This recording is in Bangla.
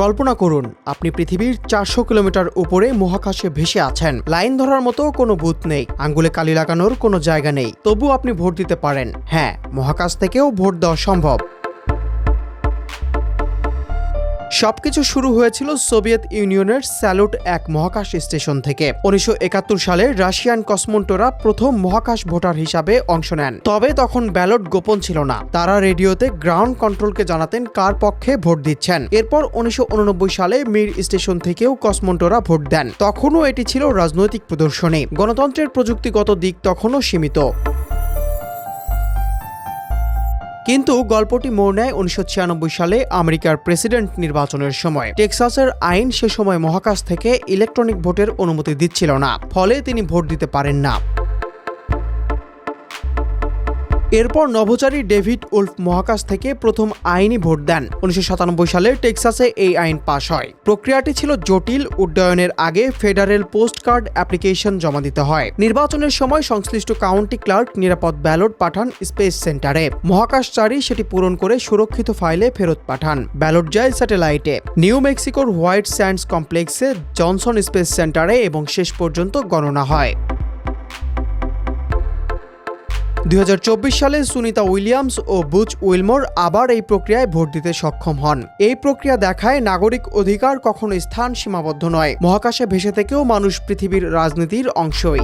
কল্পনা করুন আপনি পৃথিবীর 400 কিলোমিটার উপরে মহাকাশে ভেসে আছেন। লাইন ধরার মতো কোনো বুথ নেই, আঙ্গুলে কালি লাগানোর কোনো জায়গা নেই, তবু আপনি ভোট দিতে পারেন। হ্যাঁ, মহাকাশ থেকেও ভোট দেওয়া সম্ভব। সবকিছু শুরু হয়েছিল সোভিয়েত ইউনিয়নের স্যালুট 1 মহাকাশ স্টেশন থেকে। 1971 সালে রাশিয়ান কসমোন্টরা প্রথম মহাকাশ ভোটার হিসাবে অংশ নেন। তবে তখন ব্যালট গোপন ছিল না, তারা রেডিওতে গ্রাউন্ড কন্ট্রোলকে জানাতেন কার পক্ষে ভোট দিচ্ছেন। এরপর 1989 সালে মির স্টেশন থেকেও কসমোন্টরা ভোট দেন। তখনও এটি ছিল রাজনৈতিক প্রদর্শনী, গণতন্ত্রের প্রযুক্তিগত দিক তখনও সীমিত। কিন্তু গল্পটি মোড় নেয় 1996 সালে আমেরিকার প্রেসিডেন্ট নির্বাচনের সময়। টেক্সাসের আইন সে সময় মহাকাশ থেকে ইলেকট্রনিক ভোটের অনুমতি দিচ্ছিল না, ফলে তিনি ভোট দিতে পারেন না। এরপর নভোচারী ডেভিড উলফ মহাকাশ থেকে প্রথম আইনি ভোট দেন। 1997 সালে টেক্সাসে এই আইন পাশ হয়। প্রক্রিয়াটি ছিল জটিল। উড্ডয়নের আগে ফেডারেল পোস্ট কার্ড অ্যাপ্লিকেশন জমা দিতে হয়। নির্বাচনের সময় সংশ্লিষ্ট কাউন্টি ক্লার্ক নিরাপদ ব্যালট পাঠান স্পেস সেন্টারে। মহাকাশচারী সেটি পূরণ করে সুরক্ষিত ফাইলে ফেরত পাঠান। ব্যালট যায় স্যাটেলাইটে, নিউ মেক্সিকোর হোয়াইট স্যান্ডস কমপ্লেক্সে, জনসন স্পেস সেন্টারে এবং শেষ পর্যন্ত গণনা হয়। 2024 সালে সুনিতা উইলিয়ামস ও বুচ উইলমোর আবার এই প্রক্রিয়ায় ভোট দিতে সক্ষম হন। এই প্রক্রিয়া দেখায় নাগরিক অধিকার কখনো স্থান সীমাবদ্ধ নয়। মহাকাশে ভেসে থেকেও মানুষ পৃথিবীর রাজনীতির অংশই।